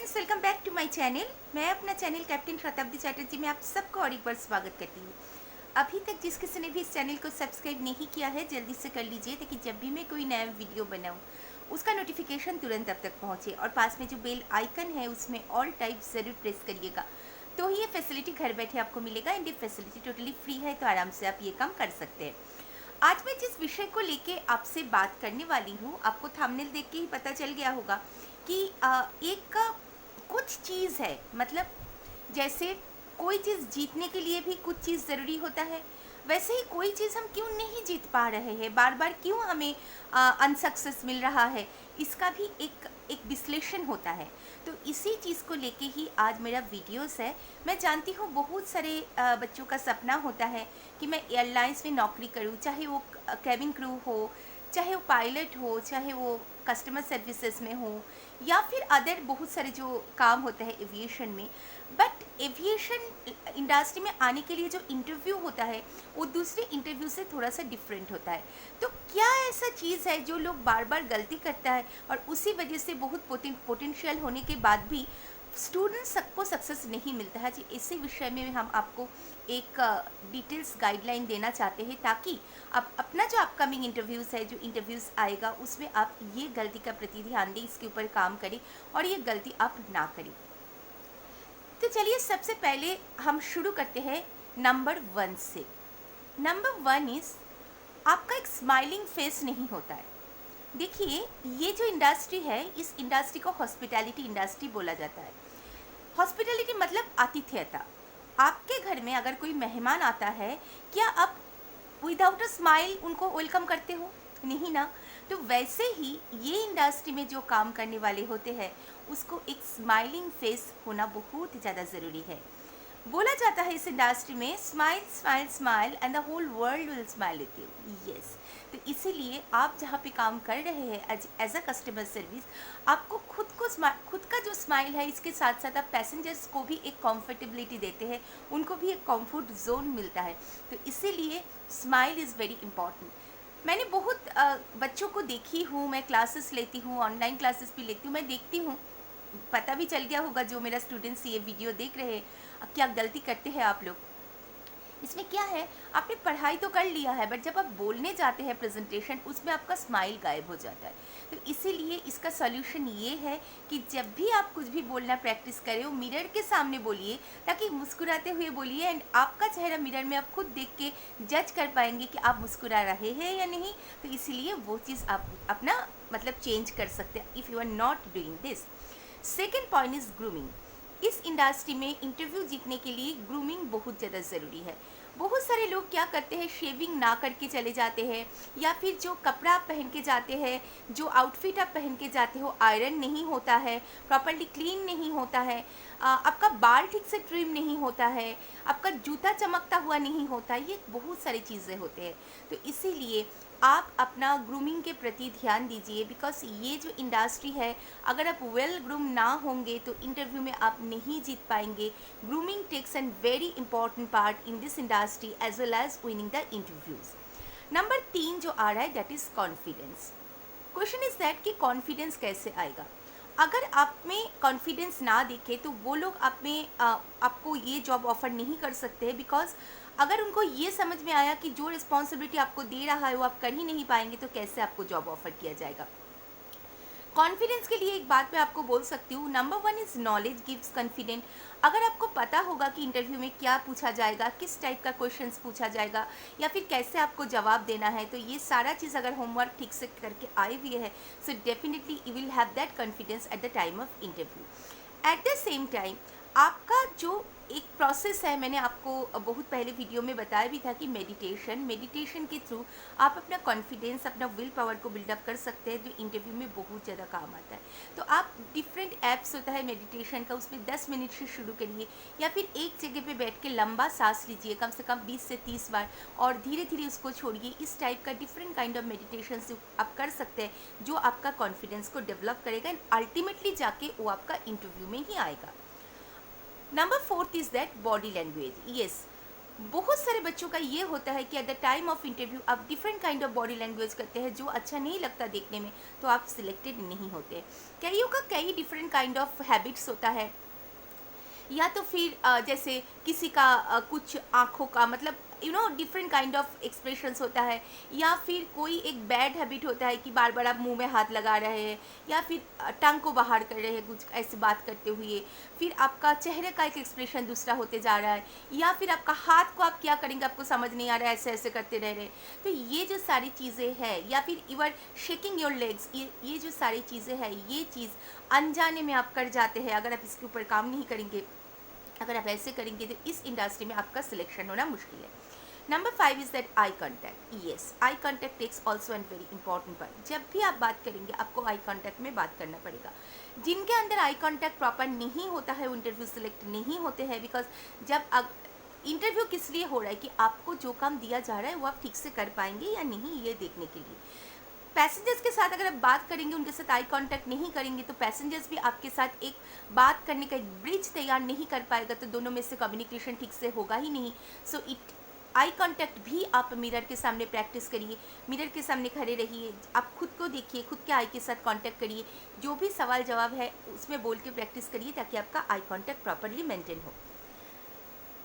Friends, welcome back to my channel. मैं अपना channel captain शताब्दी चैटर्जी में आप सबको और एक बार स्वागत करती हूँ। अभी तक जिस किसी ने भी इस चैनल को सब्सक्राइब नहीं किया है जल्दी से कर लीजिए, ताकि जब भी मैं कोई नया वीडियो बनाऊँ उसका नोटिफिकेशन तुरंत अब तक पहुँचे। और पास में जो बेल आइकन है उसमें ऑल टाइप ज़रूर प्रेस करिएगा, तो ही ये फैसिलिटी घर बैठे आपको मिलेगा। एंड ये फैसिलिटी टोटली फ्री है, तो आराम से आप ये काम कर सकते हैं। आज मैं जिस विषय को लेके आपसे बात करने वाली हूँ, आपको थंबनेल देख के ही पता चल गया होगा कि एक कुछ चीज़ है। मतलब जैसे कोई चीज़ जीतने के लिए भी कुछ चीज़ ज़रूरी होता है, वैसे ही कोई चीज़ हम क्यों नहीं जीत पा रहे हैं, बार बार क्यों हमें अनसक्सेस मिल रहा है, इसका भी एक विश्लेषण होता है। तो इसी चीज़ को लेके ही आज मेरा वीडियोस है। मैं जानती हूँ बहुत सारे बच्चों का सपना होता है कि मैं एयरलाइंस में नौकरी करूँ, चाहे वो कैबिन क्रू हो, चाहे वो पायलट हो, चाहे वो कस्टमर सर्विसेज में हो, या फिर अदर बहुत सारे जो काम होते हैं एविएशन में। बट एविएशन इंडस्ट्री में आने के लिए जो इंटरव्यू होता है वो दूसरे इंटरव्यू से थोड़ा सा डिफरेंट होता है। तो क्या ऐसा चीज़ है जो लोग बार बार गलती करता है और उसी वजह से बहुत पोटेंशियल होने के बाद भी स्टूडेंट्स सबको सक्सेस नहीं मिलता है जी? इसी विषय में हम आपको एक डिटेल्स गाइडलाइन देना चाहते हैं, ताकि आप अपना जो अपकमिंग इंटरव्यूज़ है, जो इंटरव्यूज़ आएगा, उसमें आप ये गलती का प्रति ध्यान दें, इसके ऊपर काम करें और ये गलती आप ना करें। तो चलिए सबसे पहले हम शुरू करते हैं नंबर 1 से। नंबर 1 इज़ आपका एक स्माइलिंग फेस नहीं होता है। देखिए, ये जो इंडस्ट्री है, इस इंडस्ट्री को हॉस्पिटैलिटी इंडस्ट्री बोला जाता है। हॉस्पिटैलिटी मतलब आतिथ्यता। आपके घर में अगर कोई मेहमान आता है, क्या आप विदाउट अ स्माइल उनको वेलकम करते हो? नहीं ना। तो वैसे ही ये इंडस्ट्री में जो काम करने वाले होते हैं, उसको एक स्माइलिंग फेस होना बहुत ज़्यादा ज़रूरी है। बोला जाता है इस इंडस्ट्री में, smile smile smile and the whole world will smile with you. Yes, तो इसीलिए आप जहाँ पे काम कर रहे हैं एज अ कस्टमर सर्विस, आपको खुद का जो स्माइल है, इसके साथ साथ आप पैसेंजर्स को भी एक कंफर्टेबिलिटी देते हैं, उनको भी एक कंफर्ट जोन मिलता है। तो इसीलिए स्माइल इज़ वेरी इंपॉर्टेंट। मैंने बहुत बच्चों को देखी हूँ, मैं क्लासेस लेती हूँ, ऑनलाइन क्लासेस भी लेती हूँ, मैं देखती हूँ, पता भी चल गया होगा जो मेरा स्टूडेंट्स ये वीडियो देख रहे हैं, क्या गलती करते हैं आप लोग। इसमें क्या है, आपने पढ़ाई तो कर लिया है, बट जब आप बोलने जाते हैं प्रेजेंटेशन, उसमें आपका स्माइल गायब हो जाता है। तो इसीलिए इसका सॉल्यूशन ये है कि जब भी आप कुछ भी बोलना प्रैक्टिस करें, वो मिरर के सामने बोलिए, ताकि मुस्कुराते हुए बोलिए। एंड आपका चेहरा मिरर में आप खुद देख के जज कर पाएंगे कि आप मुस्कुरा रहे हैं या नहीं। तो इसीलिए वो चीज़ आप अपना मतलब चेंज कर सकते हैं if you are not doing this. Second point is grooming. इस इंडस्ट्री में इंटरव्यू जीतने के लिए ग्रूमिंग बहुत ज़्यादा ज़रूरी है। बहुत सारे लोग क्या करते हैं, शेविंग ना करके चले जाते हैं, या फिर जो कपड़ा आप पहन के जाते हैं, जो आउटफिट आप पहन के जाते हो, आयरन नहीं होता है, प्रॉपर्ली क्लीन नहीं होता है, आपका बाल ठीक से ट्रिम नहीं होता है, आपका जूता चमकता हुआ नहीं होता, ये बहुत सारी चीज़ें होते हैं। तो इसीलिए आप अपना ग्रूमिंग के प्रति ध्यान दीजिए, बिकॉज ये जो इंडस्ट्री है, अगर आप वेल ग्रूम ना होंगे तो इंटरव्यू में आप नहीं जीत पाएंगे। Grooming takes an very important part in this industry as well as winning the interviews. Number 3 जो आ रहा है, that is confidence. Question is that कि कॉन्फिडेंस कैसे आएगा। अगर आप में कॉन्फिडेंस ना दिखे तो वो लोग आपको ये जॉब ऑफर नहीं कर सकते, बिकॉज अगर उनको ये समझ में आया कि जो रिस्पॉन्सिबिलिटी आपको दे रहा है वो आप कर ही नहीं पाएंगे, तो कैसे आपको जॉब ऑफर किया जाएगा। कॉन्फिडेंस के लिए एक बात मैं आपको बोल सकती हूँ, number 1 is knowledge gives confident. अगर आपको पता होगा कि इंटरव्यू में क्या पूछा जाएगा, किस टाइप का क्वेश्चंस पूछा जाएगा, या फिर कैसे आपको जवाब देना है, तो ये सारा चीज़ अगर होमवर्क ठीक से करके आए हुए है, so definitely you will have that confidence eight the time of interview. At the same time आपका जो एक प्रोसेस है, मैंने आपको बहुत पहले वीडियो में बताया भी था कि मेडिटेशन के थ्रू आप अपना कॉन्फिडेंस, अपना विल पावर को बिल्डअप कर सकते हैं, जो इंटरव्यू में बहुत ज़्यादा काम आता है। तो आप डिफरेंट ऐप्स होता है मेडिटेशन का, उसमें 10 मिनट से शुरू करिए, या फिर एक जगह पे बैठ के लंबा सांस लीजिए, कम से कम 20 से 30 बार, और धीरे धीरे उसको छोड़िए। इस टाइप का डिफरेंट काइंड ऑफ मेडिटेशन आप कर सकते हैं, जो आपका कॉन्फिडेंस को डेवलप करेगा, एंड अल्टीमेटली जाके वो आपका इंटरव्यू में ही आएगा। Number 4 is that body language. Yes, बहुत सारे बच्चों का ये होता है कि at the time of interview आप different kind of body language करते हैं जो अच्छा नहीं लगता देखने में, तो आप सिलेक्टेड नहीं होते। कईयों का कई डिफरेंट काइंड ऑफ हैबिट्स होता है, या तो फिर जैसे किसी का कुछ आँखों का मतलब डिफरेंट काइंड ऑफ एक्सप्रेशंस होता है, या फिर कोई एक बैड हैबिट होता है कि बार बार आप मुंह में हाथ लगा रहे हैं, या फिर टंग को बाहर कर रहे हैं कुछ ऐसे बात करते हुए, फिर आपका चेहरे का एक एक्सप्रेशन दूसरा होते जा रहा है, या फिर आपका हाथ को आप क्या करेंगे आपको समझ नहीं आ रहा है, ऐसे ऐसे करते रह रहे हैं। तो ये जो सारी चीज़ें हैं, या फिर यूर शेकिंग योर लेग्स, ये जो सारी चीज़ें हैं, ये चीज़ अनजाने में आप कर जाते हैं। अगर आप इसके ऊपर काम नहीं करेंगे, अगर आप ऐसे करेंगे, तो इस इंडस्ट्री में आपका सिलेक्शन होना मुश्किल है। Number 5 is that eye contact. Yes, eye contact takes also an very important part. जब भी आप बात करेंगे आपको आई कॉन्टैक्ट में बात करना पड़ेगा। जिनके अंदर आई कॉन्टैक्ट प्रॉपर नहीं होता है वो इंटरव्यू सिलेक्ट नहीं होते हैं, बिकॉज जब इंटरव्यू किस लिए हो रहा है कि आपको जो काम दिया जा रहा है वो आप ठीक से कर पाएंगे या नहीं, ये देखने के लिए। पैसेंजर्स के साथ अगर आप बात करेंगे, उनके साथ आई कांटेक्ट नहीं करेंगे, तो पैसेंजर्स भी आपके साथ एक बात करने का एक ब्रिज तैयार नहीं कर पाएगा, तो दोनों में से कम्युनिकेशन ठीक से होगा ही नहीं। सो इट आई कांटेक्ट भी आप मिरर के सामने प्रैक्टिस करिए, मिरर के सामने खड़े रहिए, आप खुद को देखिए, खुद के आई के साथ कांटेक्ट करिए, जो भी सवाल जवाब है उसमें बोल के प्रैक्टिस करिए ताकि आपका आई कांटेक्ट प्रॉपरली मेंटेन हो।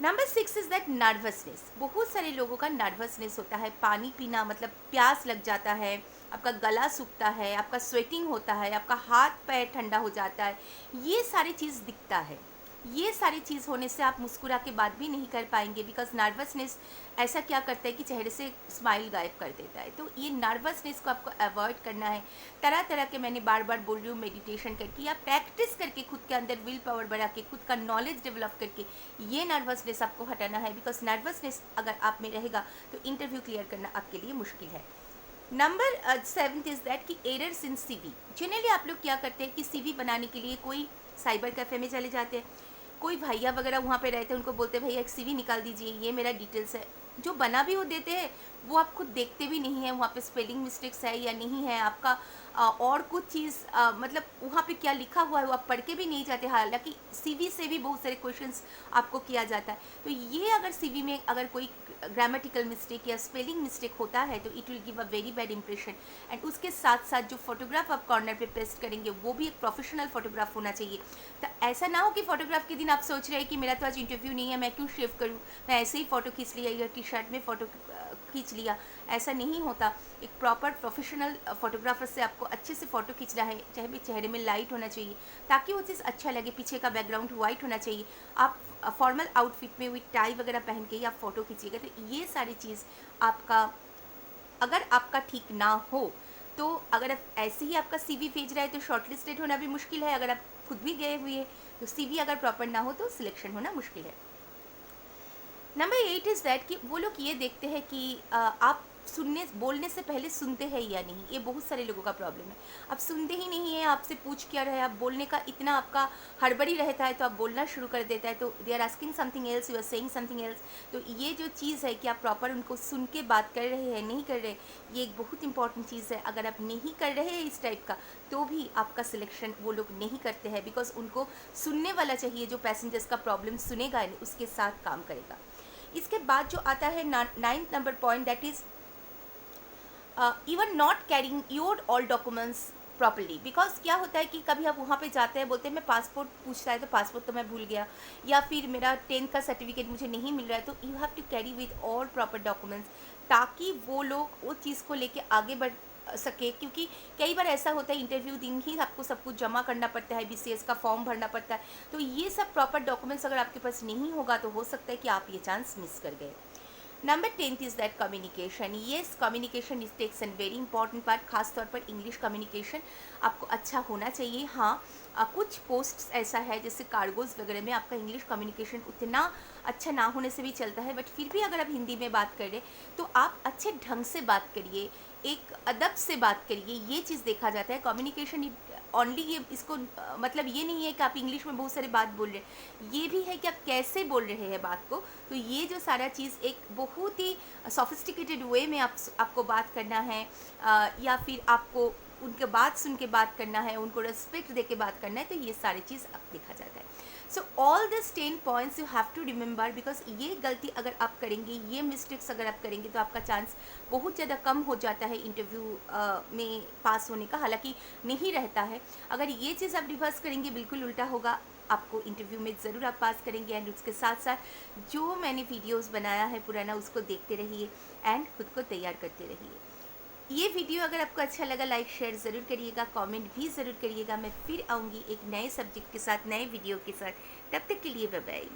Number 6 is that nervousness. बहुत सारे लोगों का नर्वसनेस होता है, पानी पीना मतलब प्यास लग जाता है, आपका गला सूखता है, आपका स्वेटिंग होता है, आपका हाथ पैर ठंडा हो जाता है, ये सारी चीज़ दिखता है। ये सारी चीज़ होने से आप मुस्कुरा के बात भी नहीं कर पाएंगे, बिकॉज नर्वसनेस ऐसा क्या करता है कि चेहरे से स्माइल गायब कर देता है। तो ये नर्वसनेस को आपको अवॉइड करना है। तरह तरह के, मैंने बार बार बोल रही हूँ, मेडिटेशन करके या प्रैक्टिस करके, खुद के अंदर विल पावर बढ़ा के, खुद का नॉलेज डेवलप करके ये नर्वसनेस आपको हटाना है, बिकॉज नर्वसनेस अगर आप में रहेगा तो इंटरव्यू क्लियर करना आपके लिए मुश्किल है। नंबर 7 इज़ दैट कि एरर्स इन CV। जनरली आप लोग क्या करते हैं कि CV बनाने के लिए कोई साइबर कैफ़े में चले जाते हैं, कोई भैया वगैरह वहाँ पे रहते हैं, उनको बोलते हैं भैया एक CV निकाल दीजिए, ये मेरा डिटेल्स है। जो बना भी वो देते हैं वो आप खुद देखते भी नहीं है वहाँ पे स्पेलिंग मिस्टेक्स है या नहीं है, आपका और कुछ चीज़ मतलब वहाँ पे क्या लिखा हुआ है वो आप पढ़ के भी नहीं जाते। हालांकि CV से भी बहुत सारे क्वेश्चंस आपको किया जाता है। तो ये अगर CV में अगर कोई ग्रामेटिकल मिस्टेक या स्पेलिंग मिस्टेक होता है तो it will give a very bad impression. And उसके साथ साथ जो फोटोग्राफ आप कॉर्नर पे पेस्ट करेंगे वो भी एक प्रोफेशनल फोटोग्राफ होना चाहिए। तो ऐसा ना हो कि फोटोग्राफ के दिन आप सोच रहे हैं कि मेरा तो आज इंटरव्यू नहीं है, मैं क्यों शेव करूँ, मैं ऐसे ही फ़ोटो खींच लिया या T-शर्ट में फ़ोटो खींच लिया। ऐसा नहीं होता। एक प्रॉपर प्रोफेशनल फोटोग्राफर से आपको अच्छे से फ़ोटो खींचना है, चाहे भी चेहरे में लाइट होना चाहिए ताकि वो चीज़ अच्छा लगे, पीछे का बैकग्राउंड वाइट होना चाहिए, आप फॉर्मल आउटफिट में विथ टाई वगैरह पहन के ही आप फ़ोटो खींचिएगा। तो ये सारी चीज़ आपका, अगर आपका ठीक ना हो तो अगर आप ऐसे ही आपका CV भेज रहा है तो शॉर्टलिस्टेड होना भी मुश्किल है। अगर आप खुद भी गए हुए हैं तो CV अगर प्रॉपर ना हो तो सिलेक्शन होना मुश्किल है। नंबर 8 इज़ दैट कि वो लोग ये देखते हैं कि आप बोलने से पहले सुनते हैं या नहीं। ये बहुत सारे लोगों का प्रॉब्लम है, आप सुनते ही नहीं है, आपसे पूछ क्या रहे, आप बोलने का इतना आपका हड़बड़ी रहता है तो आप बोलना शुरू कर देता है, तो they are asking something else, you are saying something else. तो ये जो चीज़ है कि आप प्रॉपर उनको सुन के बात कर रहे हैं नहीं कर रहे, ये एक बहुत इंपॉर्टेंट चीज़ है। अगर आप नहीं कर रहे हैं इस टाइप का तो भी आपका सिलेक्शन वो लोग नहीं करते हैं, बिकॉज उनको सुनने वाला चाहिए जो पैसेंजर्स का प्रॉब्लम सुनेगा उसके साथ काम करेगा। इसके बाद जो आता है 9th number point, that is you are not carrying your all documents properly. Because क्या होता है कि कभी आप वहाँ पे जाते हैं, बोलते हैं मैं पासपोर्ट पूछता है तो पासपोर्ट तो मैं भूल गया, या फिर मेरा 10th का सर्टिफिकेट मुझे नहीं मिल रहा है, तो you have to carry with all proper documents ताकि वो लोग वो चीज़ को लेके आगे बढ़ सके। क्योंकि कई बार ऐसा होता है इंटरव्यू दिन ही आपको सब कुछ जमा करना पड़ता है, BCS का फॉर्म भरना पड़ता है, तो ये सब प्रॉपर डॉक्यूमेंट्स अगर आपके पास नहीं होगा तो हो सकता है कि आप ये चांस मिस कर गए। Number 10th is that communication. Yes, communication is takes an very important part, खासतौर पर इंग्लिश कम्युनिकेशन आपको अच्छा होना चाहिए। हाँ, कुछ पोस्ट्स ऐसा है जैसे कार्गोज़ वगैरह में आपका इंग्लिश कम्युनिकेशन उतना अच्छा ना होने से भी चलता है, बट फिर भी अगर आप हिंदी में बात कर रहे तो आप अच्छे ढंग से बात करिए, एक अदब से बात करिए, ये चीज़ देखा जाता है। कम्युनिकेशन ओनली ये इसको मतलब ये नहीं है कि आप इंग्लिश में बहुत सारी बात बोल रहे हैं, ये भी है कि आप कैसे बोल रहे हैं बात को। तो ये जो सारा चीज़ एक बहुत ही सोफिस्टिकेटेड वे में आपको बात करना है, या फिर आपको उनके बात सुन के बात करना है, उनको रेस्पेक्ट दे के बात करना है, तो ये सारी चीज़ अब देखा जाता है। So all this 10 points you have to remember, because ये गलती अगर आप करेंगे, ये मिस्टेक्स अगर आप करेंगे तो आपका चांस बहुत ज़्यादा कम हो जाता है इंटरव्यू में पास होने का, हालांकि नहीं रहता है। अगर ये चीज़ आप रिवर्स करेंगे बिल्कुल उल्टा होगा, आपको इंटरव्यू में ज़रूर आप पास करेंगे। एंड उसके साथ साथ जो मैंने वीडियोस बनाया है पुराना, उसको देखते रहिए एंड खुद को तैयार करते रहिए। ये वीडियो अगर आपको अच्छा लगा, लाइक शेयर ज़रूर करिएगा, कमेंट भी ज़रूर करिएगा। मैं फिर आऊँगी एक नए सब्जेक्ट के साथ, नए वीडियो के साथ। तब तक के लिए बाय बाय।